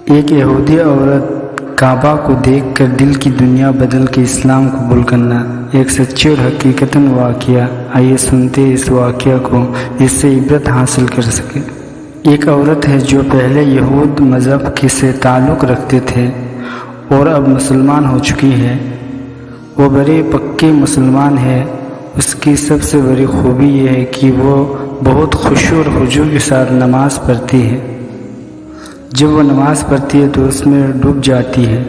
ایک یہودی عورت کعبہ کو دیکھ کر دل کی دنیا بدل کے اسلام قبول کرنا، ایک سچی اور حقیقتاً واقعہ۔ آئیے سنتے اس واقعہ کو جس سے عبرت حاصل کر سکے۔ ایک عورت ہے جو پہلے یہود مذہب سے تعلق رکھتے تھے اور اب مسلمان ہو چکی ہے۔ وہ بڑے پکے مسلمان ہے۔ اس کی سب سے بڑی خوبی یہ ہے کہ وہ بہت خشوع اور خضوع کے ساتھ نماز پڑھتی ہے۔ جب وہ نماز پڑھتی ہے تو اس میں ڈوب جاتی ہے۔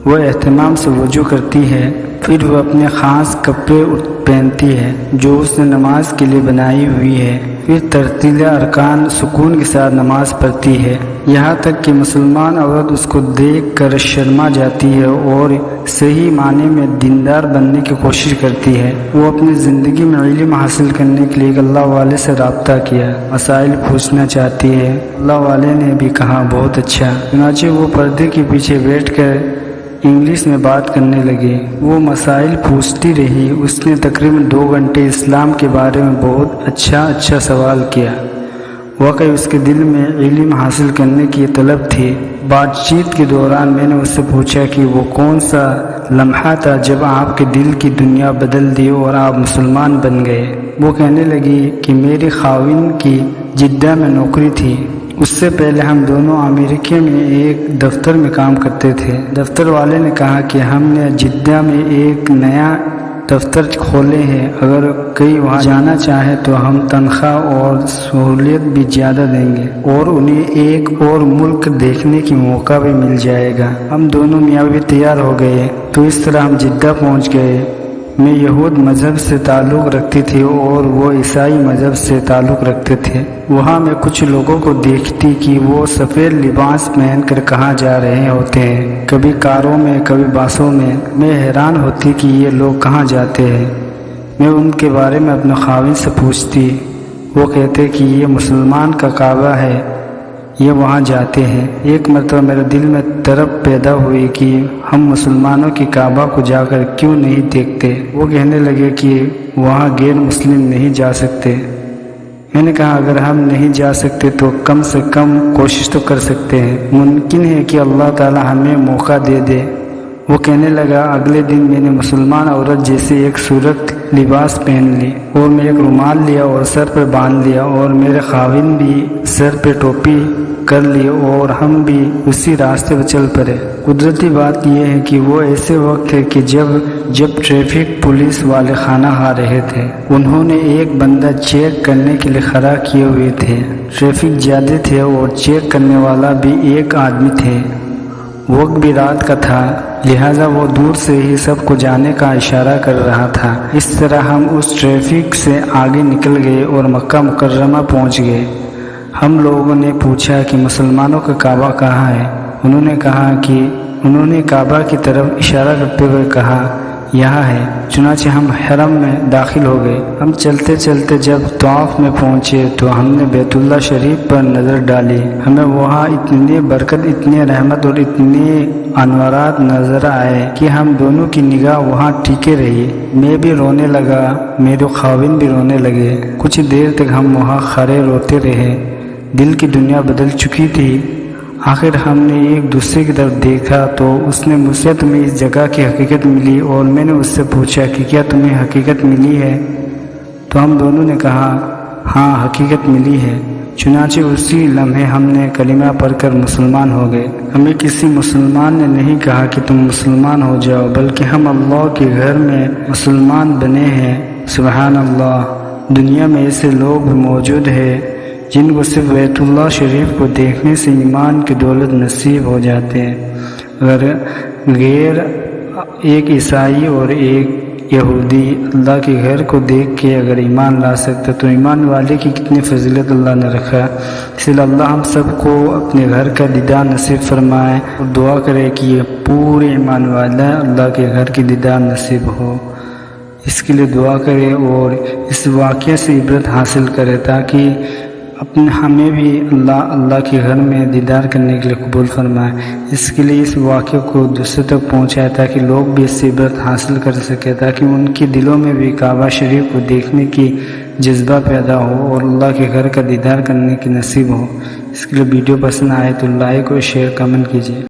وہ اہتمام سے وضو کرتی ہے، پھر وہ اپنے خاص کپڑے پہنتی ہے جو اس نے نماز کے لیے بنائی ہوئی ہے، پھر ترتیل ارکان سکون کے ساتھ نماز پڑھتی ہے، یہاں تک کہ مسلمان عورت اس کو دیکھ کر شرما جاتی ہے اور صحیح معنی میں دیندار بننے کی کوشش کرتی ہے۔ وہ اپنی زندگی میں علم حاصل کرنے کے لیے ایک اللہ والے سے رابطہ کیا، مسائل پوچھنا چاہتی ہے۔ اللہ والے نے بھی کہا بہت اچھا۔ چنانچہ وہ پردے کے پیچھے بیٹھ کر انگلش میں بات کرنے لگے۔ وہ مسائل پوچھتی رہی۔ اس نے تقریباً 2 گھنٹے اسلام کے بارے میں بہت اچھا سوال کیا۔ واقعی اس کے دل میں علم حاصل کرنے کی طلب تھی۔ بات چیت کے دوران میں نے اس سے پوچھا کہ وہ کون سا لمحہ تھا جب آپ کے دل کی دنیا بدل دی اور آپ مسلمان بن گئے۔ وہ کہنے لگی کہ میری خاوند کی جدہ میں نوکری تھی۔ اس سے پہلے ہم دونوں امریکہ میں ایک دفتر میں کام کرتے تھے۔ دفتر والے نے کہا کہ ہم نے جدہ میں ایک نیا دفتر کھولے ہیں، اگر کوئی وہاں جانا چاہے تو ہم تنخواہ اور سہولیت بھی زیادہ دیں گے اور انہیں ایک اور ملک دیکھنے کی موقع بھی مل جائے گا۔ ہم دونوں میاں بھی تیار ہو گئے تو اس طرح ہم جدہ پہنچ گئے۔ میں یہود مذہب سے تعلق رکھتی تھی اور وہ عیسائی مذہب سے تعلق رکھتے تھے۔ وہاں میں کچھ لوگوں کو دیکھتی کہ وہ سفید لباس پہن کر کہاں جا رہے ہوتے ہیں، کبھی کاروں میں کبھی بسوں میں۔ میں حیران ہوتی کہ یہ لوگ کہاں جاتے ہیں۔ میں ان کے بارے میں اپنے خاوند سے پوچھتی۔ وہ کہتے کہ یہ مسلمان کا کعبہ ہے، یہ وہاں جاتے ہیں۔ ایک مرتبہ میرے دل میں طرب پیدا ہوئی کہ ہم مسلمانوں کی کعبہ کو جا کر کیوں نہیں دیکھتے۔ وہ کہنے لگے کہ وہاں غیر مسلم نہیں جا سکتے۔ میں نے کہا اگر ہم نہیں جا سکتے تو کم سے کم کوشش تو کر سکتے ہیں، ممکن ہے کہ اللہ تعالی ہمیں موقع دے دے۔ وہ کہنے لگا اگلے دن میں نے مسلمان عورت جیسے ایک صورت لباس پہن لی اور میں ایک رومال لیا اور سر پر باندھ لیا اور میرے خاوند بھی سر پہ ٹوپی کر لی اور ہم بھی اسی راستے پر چل پڑے۔ قدرتی بات یہ ہے کہ وہ ایسے وقت ہے کہ جب ٹریفک پولیس والے کھانا کھا رہے تھے۔ انہوں نے ایک بندہ چیک کرنے کے لیے کھڑا کیے ہوئے تھے۔ ٹریفک زیادہ تھے اور چیک کرنے والا بھی ایک آدمی تھے۔ وقت بھی رات کا تھا، لہٰذا وہ دور سے ہی سب کو جانے کا اشارہ کر رہا تھا۔ اس طرح ہم اس ٹریفک سے آگے نکل گئے اور مکہ مکرمہ پہنچ گئے۔ ہم لوگوں نے پوچھا کہ مسلمانوں کا کعبہ کہاں ہے؟ انہوں نے کعبہ کی طرف اشارہ کرتے ہوئے کہا یہاں ہے۔ چنانچہ ہم حرم میں داخل ہو گئے۔ ہم چلتے چلتے جب طواف میں پہنچے تو ہم نے بیت اللہ شریف پر نظر ڈالی۔ ہمیں وہاں اتنی برکت، اتنی رحمت اور اتنے انوارات نظر آئے کہ ہم دونوں کی نگاہ وہاں ٹکے رہی۔ میں بھی رونے لگا، میرے خاوند بھی رونے لگے۔ کچھ دیر تک ہم وہاں کھڑے روتے رہے۔ دل کی دنیا بدل چکی تھی۔ آخر ہم نے ایک دوسرے کی طرف دیکھا تو اس نے مجھ سے تمہیں اس جگہ کی حقیقت ملی، اور میں نے اس سے پوچھا کہ کیا تمہیں حقیقت ملی ہے؟ تو ہم دونوں نے کہا ہاں حقیقت ملی ہے۔ چنانچہ اسی لمحے ہم نے کلمہ پڑھ کر مسلمان ہو گئے۔ ہمیں کسی مسلمان نے نہیں کہا کہ تم مسلمان ہو جاؤ، بلکہ ہم اللہ کے گھر میں مسلمان بنے ہیں۔ سبحان اللہ، دنیا میں ایسے لوگ بھی موجود ہیں جن کو صرف بیت اللہ شریف کو دیکھنے سے ایمان کی دولت نصیب ہو جاتے ہیں۔ اگر ایک عیسائی اور ایک یہودی اللہ کے گھر کو دیکھ کے اگر ایمان لا سکتا تو ایمان والے کی کتنی فضیلت اللہ نے رکھا۔ اس لیے اللہ ہم سب کو اپنے گھر کا دیدار نصیب فرمائے اور دعا کرے کہ یہ پورے ایمان والے اللہ کے گھر کی دیدار نصیب ہو۔ اس کے لیے دعا کرے اور اس واقعے سے عبرت حاصل کرے تاکہ ہمیں بھی اللہ کے گھر میں دیدار کرنے کے لیے قبول فرمائے۔ اس کے لیے اس واقعے کو دوسرے تک پہنچائے تاکہ لوگ بھی اس سے عبرت حاصل کر سکے، تاکہ ان کے دلوں میں بھی کعبہ شریف کو دیکھنے کی جذبہ پیدا ہو اور اللہ کے گھر کا دیدار کرنے کی نصیب ہو۔ اس کے لیے ویڈیو پسند آئے تو لائک اور شیئر کمنٹ کیجیے۔